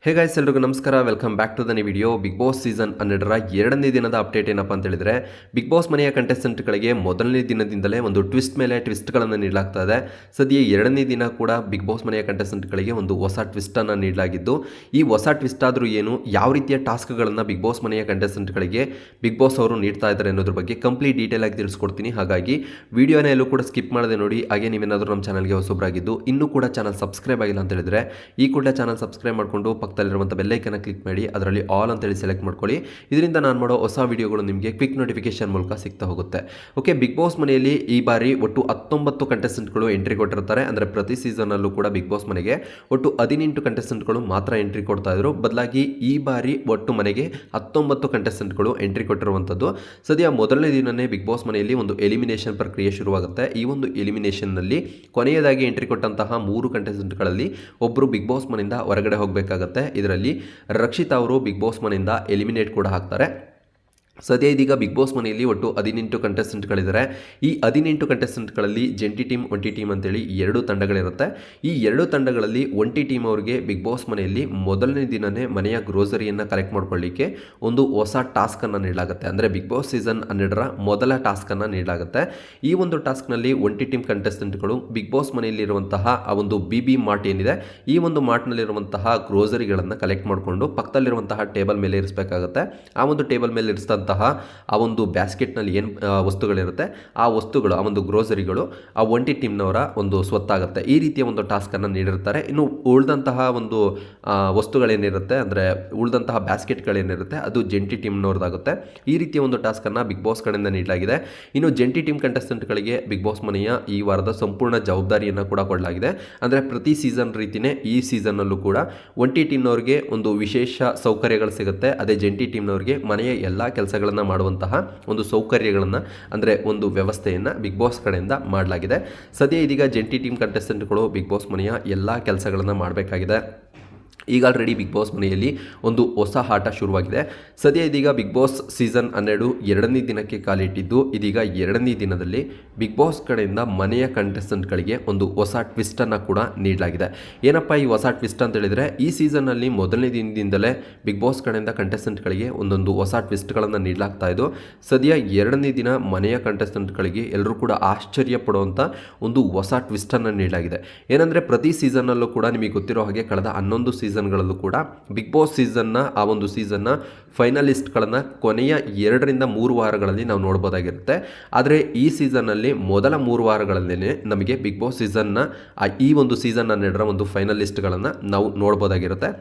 ಹೇ guys, ಎಲ್ರಿಗೂ ನಮಸ್ಕಾರ. Welcome back to the new video. Big boss season 12ರ ಎರಡನೇ ದಿನದ ಅಪ್ಡೇಟ್ ಏನಪ್ಪ ಅಂತ ಹೇಳಿದ್ರೆ, ಬಿಗ್ ಬಾಸ್ ಮನೆಯ ಕಂಟೆಸ್ಟೆಂಟ್ಗಳಿಗೆ ಮೊದಲನೇ ದಿನದಿಂದಲೇ ಒಂದು ಟ್ವಿಸ್ಟ್ ಮೇಲೆ ಟ್ವಿಸ್ಟ್ಗಳನ್ನು ನೀಡಲಾಗ್ತಾ ಇದೆ. ಸದ್ಯ ಎರಡನೇ ದಿನ ಕೂಡ ಬಿಗ್ ಬಾಸ್ ಮನೆಯ ಕಂಟೆಸ್ಟೆಂಟ್ಗಳಿಗೆ ಒಂದು ಹೊಸ ಟ್ವಿಸ್ಟನ್ನು ನೀಡಲಾಗಿದ್ದು, ಈ ಹೊಸ ಟ್ವಿಸ್ಟ್ ಆದರೂ ಏನು, ಯಾವ ರೀತಿಯ ಟಾಸ್ಕ್ಗಳನ್ನು ಬಿಗ್ ಬಾಸ್ ಮನೆಯ ಕಂಟೆಸ್ಟೆಂಟ್ಗಳಿಗೆ ಬಿಗ್ ಬಾಸ್ ಅವರು ನೀಡ್ತಾ ಇದ್ದಾರೆ ಅನ್ನೋದ್ರ ಬಗ್ಗೆ ಕಂಪ್ಲೀಟ್ ಡೀಟೇಲ್ ಆಗಿ ತಿಳಿಸ್ಕೊಡ್ತೀನಿ. ಹಾಗಾಗಿ ವಿಡಿಯೋನ ಎಲ್ಲೂ ಕೂಡ ಸ್ಕಿಪ್ ಮಾಡದೆ ನೋಡಿ. ಹಾಗೆ ನೀವೇನಾದರೂ ನಮ್ಮ ಚಾನಲ್ಗೆ ಹೊಸಬರಾಗಿದ್ದು ಇನ್ನೂ ಕೂಡ ಚಾನಲ್ ಸಬ್ಸ್ಕ್ರೈಬ್ ಆಗಿಲ್ಲ ಅಂತ ಹೇಳಿದ್ರೆ ಈ ಕೂಡಲೇ ಚಾನಲ್ ಸಬ್ಸ್ಕ್ರೈಬ್ ಮಾಡಿಕೊಂಡು ಪಕ್ಕದಲ್ಲಿರುವಂಥ ಬೆಲ್ಲೈಕನ್ನ ಕ್ಲಿಕ್ ಮಾಡಿ ಅದರಲ್ಲಿ ಆಲ್ ಅಂತೇಳಿ ಸೆಲೆಕ್ಟ್ ಮಾಡ್ಕೊಳ್ಳಿ. ಇದರಿಂದ ನಾನು ಮಾಡೋ ಹೊಸ ವಿಡಿಯೋಗಳು ನಿಮಗೆ ಕ್ವಿಕ್ ನೋಟಿಫಿಕೇಶನ್ ಮೂಲಕ ಸಿಗ್ತಾ ಹೋಗುತ್ತೆ. ಓಕೆ, ಬಿಗ್ ಬಾಸ್ ಮನೆಯಲ್ಲಿ ಈ ಬಾರಿ ಒಟ್ಟು 19 ಕಂಟೆಸ್ಟೆಂಟ್ಗಳು ಎಂಟ್ರಿ ಕೊಟ್ಟಿರ್ತಾರೆ. ಅಂದರೆ ಪ್ರತಿ ಸೀಸನಲ್ಲೂ ಕೂಡ ಬಿಗ್ ಬಾಸ್ ಮನೆಗೆ ಒಟ್ಟು 18 ಕಂಟೆಸ್ಟೆಂಟ್ಗಳು ಮಾತ್ರ ಎಂಟ್ರಿ ಕೊಡ್ತಾ ಇದ್ರು. ಬದಲಾಗಿ ಈ ಬಾರಿ ಒಟ್ಟು ಮನೆಗೆ 19 ಕಂಟೆಸ್ಟೆಂಟ್ಗಳು ಎಂಟ್ರಿ ಕೊಟ್ಟಿರುವಂಥದ್ದು. ಸದ್ಯ ಮೊದಲನೇ ದಿನನೇ ಬಿಗ್ ಬಾಸ್ ಮನೆಯಲ್ಲಿ ಒಂದು ಎಲಿಮಿನೇಷನ್ ಪ್ರಕ್ರಿಯೆ ಶುರುವಾಗುತ್ತೆ. ಈ ಒಂದು ಎಲಿಮಿನೇಷನ್ನಲ್ಲಿ ಕೊನೆಯದಾಗಿ ಎಂಟ್ರಿ ಕೊಟ್ಟಂತಹ 3 ಕಂಟೆಸ್ಟೆಂಟ್ಗಳಲ್ಲಿ ಒಬ್ಬರು ಬಿಗ್ ಬಾಸ್ ಮನೆಯಿಂದ ಹೊರಗಡೆ ಹೋಗಬೇಕಾಗತ್ತೆ. ಇದರಲ್ಲಿ ರಕ್ಷಿತ್ ಅವರು ಬಿಗ್ ಬಾಸ್ ಮನೆಯಿಂದ ಎಲಿಮಿನೇಟ್ ಕೂಡ ಆಗ್ತಾರೆ. ಸದ್ಯ ಇದೀಗ ಬಿಗ್ ಬಾಸ್ ಮನೆಯಲ್ಲಿ ಒಟ್ಟು 18 ಕಂಟೆಸ್ಟೆಂಟ್ಗಳಿದ್ದಾರೆ. ಈ 18 ಕಂಟೆಸ್ಟೆಂಟ್ಗಳಲ್ಲಿ ಜಂಟಿ ಟೀಮ್, ಒಂಟಿ ಟೀಮ್ ಅಂತೇಳಿ 2 ತಂಡಗಳಿರುತ್ತೆ. ಈ 2 ತಂಡಗಳಲ್ಲಿ ಒಂಟಿ ಟೀಮ್ ಅವರಿಗೆ ಬಿಗ್ ಬಾಸ್ ಮನೆಯಲ್ಲಿ ಮೊದಲನೇ ದಿನವೇ ಮನೆಯ ಗ್ರೋಸರಿಯನ್ನು ಕಲೆಕ್ಟ್ ಮಾಡ್ಕೊಳ್ಳಿಕ್ಕೆ ಒಂದು ಹೊಸ ಟಾಸ್ಕನ್ನು ನೀಡಲಾಗುತ್ತೆ. ಅಂದರೆ ಬಿಗ್ ಬಾಸ್ ಸೀಸನ್ 12ರ ಮೊದಲ ಟಾಸ್ಕನ್ನು ನೀಡಲಾಗುತ್ತೆ. ಈ ಒಂದು ಟಾಸ್ಕ್ನಲ್ಲಿ ಒಂಟಿ ಟೀಮ್ ಕಂಟೆಸ್ಟೆಂಟ್ಗಳು ಬಿಗ್ ಬಾಸ್ ಮನೆಯಲ್ಲಿರುವಂತಹ ಆ ಒಂದು BB ಮಾರ್ಟ್ ಏನಿದೆ, ಈ ಒಂದು ಮಾರ್ಟ್ನಲ್ಲಿರುವಂತಹ ಗ್ರೋಸರಿಗಳನ್ನು ಕಲೆಕ್ಟ್ ಮಾಡಿಕೊಂಡು ಪಕ್ಕದಲ್ಲಿರುವಂತಹ ಟೇಬಲ್ ಮೇಲೆ ಇರಿಸಬೇಕಾಗುತ್ತೆ. ಆ ಒಂದು ಟೇಬಲ್ ಮೇಲೆ ಇರಿಸಿದ ಆ ಒಂದು ಬ್ಯಾಸ್ಕೆಟ್ನಲ್ಲಿ ಏನು ವಸ್ತುಗಳಿರುತ್ತೆ, ಆ ವಸ್ತುಗಳು, ಆ ಒಂದು ಗ್ರೋಸರಿಗಳು ಆ ಒಂಟಿ ಟೀಮ್ನವರ ಒಂದು ಸ್ವತ್ತಾಗುತ್ತೆ. ಈ ರೀತಿಯ ಒಂದು ಟಾಸ್ಕನ್ನು ನೀಡಿರ್ತಾರೆ. ಇನ್ನು ಉಳಿದಂತಹ ಒಂದು ವಸ್ತುಗಳೇನಿರುತ್ತೆ, ಅಂದರೆ ಉಳಿದಂತಹ ಬ್ಯಾಸ್ಕೆಟ್ಗಳೇನಿರುತ್ತೆ, ಅದು ಜಂಟಿ ಟೀಮ್ನವ್ರದ್ದಾಗುತ್ತೆ. ಈ ರೀತಿಯ ಒಂದು ಟಾಸ್ಕನ್ನು ಬಿಗ್ ಬಾಸ್ ಕಡೆಯಿಂದ ನೀಡಲಾಗಿದೆ. ಇನ್ನು ಜಂಟಿ ಟೀಮ್ ಕಂಟೆಸ್ಟೆಂಟ್ಗಳಿಗೆ ಬಿಗ್ ಬಾಸ್ ಮನೆಯ ಈ ವಾರದ ಸಂಪೂರ್ಣ ಜವಾಬ್ದಾರಿಯನ್ನು ಕೂಡ ಕೊಡಲಾಗಿದೆ. ಅಂದರೆ ಪ್ರತಿ ಸೀಸನ್ ರೀತಿಯೇ ಈ ಸೀಸನ್ನಲ್ಲೂ ಕೂಡ ಒಂಟಿ ಟೀಮ್ನವ್ರಿಗೆ ಒಂದು ವಿಶೇಷ ಸೌಕರ್ಯಗಳು ಸಿಗುತ್ತೆ. ಅದೇ ಜಂಟಿ ಟೀಮ್ನವ್ರಿಗೆ ಮನೆಯ ಎಲ್ಲ ಕೆಲಸಗಳನ್ನು ಮಾಡುವಂತಹ ಒಂದು ಸೌಕರ್ಯಗಳನ್ನು, ಅಂದರೆ ಒಂದು ವ್ಯವಸ್ಥೆಯನ್ನು ಬಿಗ್ ಬಾಸ್ ಕಡೆಯಿಂದ ಮಾಡಲಾಗಿದೆ. ಸದ್ಯ ಇದೀಗ ಜಂಟಿ ಟೀಮ್ ಕಂಟೆಸ್ಟೆಂಟ್ಗಳು ಬಿಗ್ ಬಾಸ್ ಮನೆಯ ಎಲ್ಲ ಕೆಲಸಗಳನ್ನು ಮಾಡಬೇಕಾಗಿದೆ. ಈಗ ಆಲ್ರೆಡಿ ಬಿಗ್ ಬಾಸ್ ಮನೆಯಲ್ಲಿ ಒಂದು ಹೊಸ ಆಟ ಶುರುವಾಗಿದೆ. ಸದ್ಯ ಇದೀಗ ಬಿಗ್ ಬಾಸ್ ಸೀಸನ್ 12 ಎರಡನೇ ದಿನಕ್ಕೆ ಕಾಲಿಟ್ಟಿದ್ದು, ಇದೀಗ ಎರಡನೇ ದಿನದಲ್ಲಿ ಬಿಗ್ ಬಾಸ್ ಕಡೆಯಿಂದ ಮನೆಯ ಕಂಟೆಸ್ಟೆಂಟ್ಗಳಿಗೆ ಒಂದು ಹೊಸ ಟ್ವಿಸ್ಟನ್ನು ಕೂಡ ನೀಡಲಾಗಿದೆ. ಏನಪ್ಪ ಈ ಹೊಸ ಟ್ವಿಸ್ಟ್ ಅಂತ ಹೇಳಿದರೆ, ಈ ಸೀಸನ್ನಲ್ಲಿ ಮೊದಲನೇ ದಿನದಿಂದಲೇ ಬಿಗ್ ಬಾಸ್ ಕಡೆಯಿಂದ ಕಂಟೆಸ್ಟೆಂಟ್ಗಳಿಗೆ ಒಂದೊಂದು ಹೊಸ ಟ್ವಿಸ್ಟ್ಗಳನ್ನು ನೀಡಲಾಗ್ತಾ ಇದ್ದು, ಸದ್ಯ ಎರಡನೇ ದಿನ ಮನೆಯ ಕಂಟೆಸ್ಟೆಂಟ್ಗಳಿಗೆ ಎಲ್ಲರೂ ಕೂಡ ಆಶ್ಚರ್ಯ ಪಡುವಂಥ ಒಂದು ಹೊಸ ಟ್ವಿಸ್ಟನ್ನು ನೀಡಲಾಗಿದೆ. ಏನಂದರೆ ಪ್ರತಿ ಸೀಸನ್ನಲ್ಲೂ ಕೂಡ ನಿಮಗೆ ಗೊತ್ತಿರೋ ಹಾಗೆ ಕಳೆದ 11 ಸೀಸನ್ಗಳಲ್ಲೂ ಕೂಡ ಬಿಗ್ ಬಾಸ್ ಸೀಸನ್ನ ಆ ಒಂದು ಸೀಸನ್ನ ಫೈನಲಿಸ್ಟ್ಗಳನ್ನು ಕೊನೆಯ 2ರಿಂದ 3 ವಾರಗಳಲ್ಲಿ ನಾವು ನೋಡ್ಬೋದಾಗಿರುತ್ತೆ. ಆದರೆ ಈ ಸೀಸನ್ನಲ್ಲಿ ಮೊದಲ 3 ವಾರಗಳಲ್ಲೇ ನಮಗೆ ಬಿಗ್ ಬಾಸ್ ಸೀಸನ್ನ ಈ ಒಂದು ಸೀಸನ್ 12ರ ಒಂದು ಫೈನಲಿಸ್ಟ್ಗಳನ್ನು ನಾವು ನೋಡ್ಬೋದಾಗಿರುತ್ತೆ.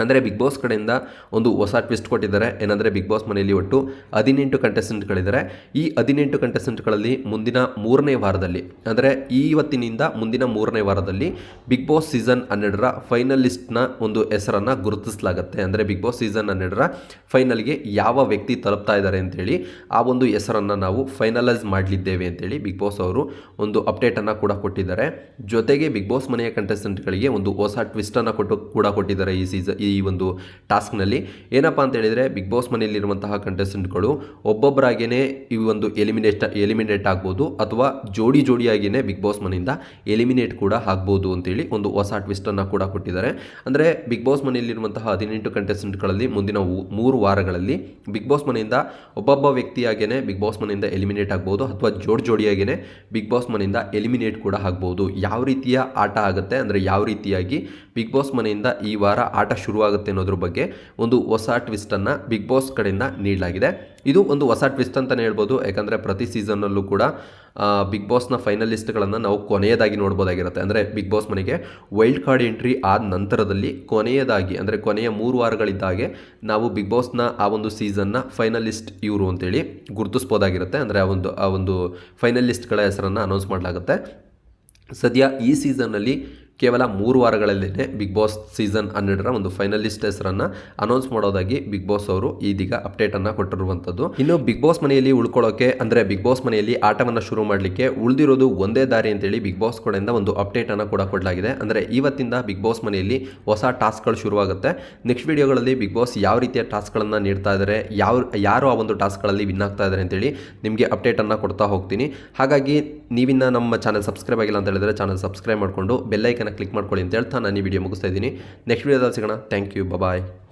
ಅಂದರೆ ಬಿಗ್ ಬಾಸ್ ಕಡೆಯಿಂದ ಒಂದು ಹೊಸ ಟ್ವಿಸ್ಟ್ ಕೊಟ್ಟಿದ್ದಾರೆ. ಏನಂದರೆ ಬಿಗ್ ಬಾಸ್ ಮನೆಯಲ್ಲಿ ಒಟ್ಟು 18 ಕಂಟೆಸ್ಟೆಂಟ್ಗಳಿದ್ದಾರೆ. ಈ 18 ಕಂಟೆಸ್ಟೆಂಟ್ಗಳಲ್ಲಿ ಮುಂದಿನ 3ನೇ ವಾರದಲ್ಲಿ, ಅಂದರೆ ಇವತ್ತಿನಿಂದ ಮುಂದಿನ 3ನೇ ವಾರದಲ್ಲಿ ಬಿಗ್ ಬಾಸ್ ಸೀಸನ್ 12ರ ಫೈನಲಿಸ್ಟ್ನ ಒಂದು ಹೆಸರನ್ನು ಗುರುತಿಸಲಾಗುತ್ತೆ. ಅಂದರೆ ಬಿಗ್ ಬಾಸ್ ಸೀಸನ್ 12ರ ಫೈನಲ್ಗೆ ಯಾವ ವ್ಯಕ್ತಿ ತಲುಪ್ತಾ ಇದ್ದಾರೆ ಅಂತೇಳಿ ಆ ಒಂದು ಹೆಸರನ್ನು ನಾವು ಫೈನಲೈಸ್ ಮಾಡಲಿದ್ದೇವೆ ಅಂತೇಳಿ ಬಿಗ್ ಬಾಸ್ ಅವರು ಒಂದು ಅಪ್ಡೇಟನ್ನು ಕೂಡ ಕೊಟ್ಟಿದ್ದಾರೆ. ಜೊತೆಗೆ ಬಿಗ್ ಬಾಸ್ ಮನೆಯ ಕಂಟೆಸ್ಟೆಂಟ್ಗಳಿಗೆ ಒಂದು ಹೊಸ ಟ್ವಿಸ್ಟನ್ನು ಕೊಟ್ಟಿದ್ದಾರೆ ಈ ಒಂದು ಟಾಸ್ಕ್ನಲ್ಲಿ. ಏನಪ್ಪ ಅಂತ ಹೇಳಿದರೆ, ಬಿಗ್ ಬಾಸ್ ಮನೆಯಲ್ಲಿರುವಂತಹ ಕಂಟೆಸ್ಟೆಂಟ್ಗಳು ಒಬ್ಬೊಬ್ಬರಾಗೇ ಈ ಒಂದು ಎಲಿಮಿನೇಟ್ ಆಗ್ಬೋದು, ಅಥವಾ ಜೋಡಿಯಾಗಿಯೇ ಬಿಗ್ ಬಾಸ್ ಮನೆಯಿಂದ ಎಲಿಮಿನೇಟ್ ಕೂಡ ಆಗ್ಬೋದು ಅಂತೇಳಿ ಒಂದು ಹೊಸ ಟ್ವಿಸ್ಟನ್ನು ಕೂಡ ಕೊಟ್ಟಿದ್ದಾರೆ. ಅಂದರೆ ಬಿಗ್ ಬಾಸ್ ಮನೆಯಲ್ಲಿರುವಂತಹ 18 ಕಂಟೆಸ್ಟೆಂಟ್ಗಳಲ್ಲಿ ಮುಂದಿನ 3 ವಾರಗಳಲ್ಲಿ ಬಿಗ್ ಬಾಸ್ ಮನೆಯಿಂದ ಒಬ್ಬೊಬ್ಬ ವ್ಯಕ್ತಿಯಾಗೇ ಬಿಗ್ ಬಾಸ್ ಮನೆಯಿಂದ ಎಲಿಮಿನೇಟ್ ಆಗ್ಬೋದು, ಅಥವಾ ಜೋಡಿಯಾಗಿಯೇ ಬಿಗ್ ಬಾಸ್ ಮನೆಯಿಂದ ಎಲಿಮಿನೇಟ್ ಕೂಡ ಆಗ್ಬೋದು. ಯಾವ ರೀತಿಯ ಆಟ ಆಗುತ್ತೆ, ಅಂದರೆ ಯಾವ ರೀತಿಯಾಗಿ ಬಿಗ್ ಬಾಸ್ ಮನೆಯಿಂದ ಈ ವಾರ ಆಟ ಶುರುವಾಗುತ್ತೆ ಅನ್ನೋದ್ರ ಬಗ್ಗೆ ಒಂದು ಹೊಸ ಟ್ವಿಸ್ಟನ್ನು ಬಿಗ್ ಬಾಸ್ ಕಡೆಯಿಂದ ನೀಡಲಾಗಿದೆ. ಇದು ಒಂದು ಹೊಸ ಟ್ವಿಸ್ಟ್ ಅಂತಲೇ ಹೇಳ್ಬೋದು. ಯಾಕಂದರೆ ಪ್ರತಿ ಸೀಸನ್ನಲ್ಲೂ ಕೂಡ ಬಿಗ್ ಬಾಸ್ನ ಫೈನಲಿಸ್ಟ್ಗಳನ್ನು ನಾವು ಕೊನೆಯದಾಗಿ ನೋಡ್ಬೋದಾಗಿರುತ್ತೆ. ಅಂದರೆ ಬಿಗ್ ಬಾಸ್ ಮನೆಗೆ ವೈಲ್ಡ್ ಕಾರ್ಡ್ ಎಂಟ್ರಿ ಆದ ನಂತರದಲ್ಲಿ ಕೊನೆಯದಾಗಿ, ಅಂದರೆ ಕೊನೆಯ 3 ವಾರಗಳಿದ್ದಾಗೆ ನಾವು ಬಿಗ್ ಬಾಸ್ನ ಆ ಒಂದು ಸೀಸನ್ನ ಫೈನಲಿಸ್ಟ್ ಇವರು ಅಂತೇಳಿ ಗುರುತಿಸ್ಬೋದಾಗಿರುತ್ತೆ. ಅಂದರೆ ಆ ಒಂದು ಫೈನಲಿಸ್ಟ್ಗಳ ಹೆಸರನ್ನು ಅನೌನ್ಸ್ ಮಾಡಲಾಗುತ್ತೆ. ಸದ್ಯ ಈ ಸೀಸನ್ನಲ್ಲಿ ಕೇವಲ 3 ವಾರಗಳಲ್ಲೇ ಬಿಗ್ ಬಾಸ್ ಸೀಸನ್ 12ರ ಒಂದು ಫೈನಲಿಸ್ಟ್ ಹೆಸರನ್ನು ಅನೌನ್ಸ್ ಮಾಡೋದಾಗಿ ಬಿಗ್ ಬಾಸ್ ಅವರು ಇದೀಗ ಅಪ್ಡೇಟನ್ನು ಕೊಟ್ಟಿರುವಂಥದ್ದು. ಇನ್ನು ಬಿಗ್ ಬಾಸ್ ಮನೆಯಲ್ಲಿ ಉಳ್ಕೊಳ್ಳೋಕೆ, ಅಂದರೆ ಬಿಗ್ ಬಾಸ್ ಮನೆಯಲ್ಲಿ ಆಟವನ್ನು ಶುರು ಮಾಡಲಿಕ್ಕೆ ಉಳಿದಿರೋದು ಒಂದೇ ದಾರಿ ಅಂತೇಳಿ ಬಿಗ್ ಬಾಸ್ ಕಡೆಯಿಂದ ಒಂದು ಅಪ್ಡೇಟನ್ನು ಕೂಡ ಕೊಡಲಾಗಿದೆ. ಅಂದರೆ ಇವತ್ತಿಂದ ಬಿಗ್ ಬಾಸ್ ಮನೆಯಲ್ಲಿ ಹೊಸ ಟಾಸ್ಕ್ಗಳು ಶುರುವಾಗುತ್ತೆ. ನೆಕ್ಸ್ಟ್ ವಿಡಿಯೋಗಳಲ್ಲಿ ಬಿಗ್ ಬಾಸ್ ಯಾವ ರೀತಿಯ ಟಾಸ್ಕ್ಗಳನ್ನು ನೀಡ್ತಾ ಇದ್ದಾರೆ, ಯಾರು ಆ ಒಂದು ಟಾಸ್ಕ್ಗಳಲ್ಲಿ ವಿನ್ ಆಗ್ತಾ ಇದ್ದಾರೆ ಅಂತೇಳಿ ನಿಮಗೆ ಅಪ್ಡೇಟನ್ನು ಕೊಡ್ತಾ ಹೋಗ್ತೀನಿ. ಹಾಗಾಗಿ ನೀವಿನ್ನ ನಮ್ಮ ಚಾನಲ್ ಸಬ್ಸ್ಕ್ರೈಬ್ ಆಗಿಲ್ಲ ಅಂತ ಹೇಳಿದರೆ ಚಾನಲ್ ಸಬ್ಸ್ಕ್ರೈಬ್ ಮಾಡಿಕೊಂಡು ಬೆಲ್ಲೈಕನ್ ಐಕನ್ನ ಕ್ಲಿಕ್ ಮಾಡ್ಕೊಳ್ಳಿ ಅಂತ ಹೇಳ್ತಾ ನಾನು ಈ ವಿಡಿಯೋ ಮುಗಿಸ್ತಾ ಇದ್ದೀನಿ. ನೆಕ್ಸ್ಟ್ ವಿಡಿಯೋದಲ್ಲಿ ಸಿಗೋಣ. Thank you. ಬಾಯ್.